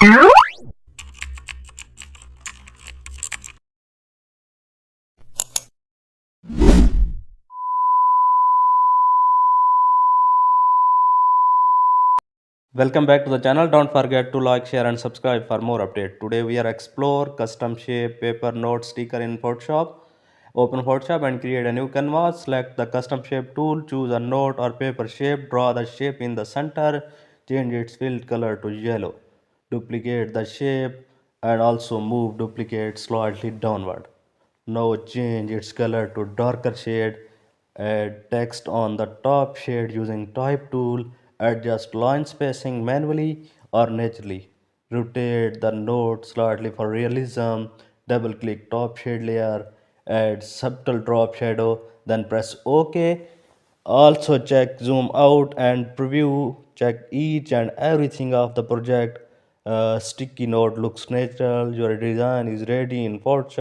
Welcome back to the channel. Don't forget to like, share and subscribe for more update. Today we are explore custom shape paper note sticker in Photoshop. Open Photoshop and create a new canvas. Select the custom shape tool, choose a note or paper shape, draw the shape in the center, change its fill color to yellow. Duplicate the shape and also move duplicate slightly downward. Now change its color to darker shade. Add text on the top shade using type tool. Adjust line spacing manually or naturally. Rotate the node slightly for realism. Double click top shade layer. Add subtle drop shadow. Then press OK. Also check zoom out and preview. Check each and everything of the project. Sticky note looks natural. Your design is ready in Photoshop.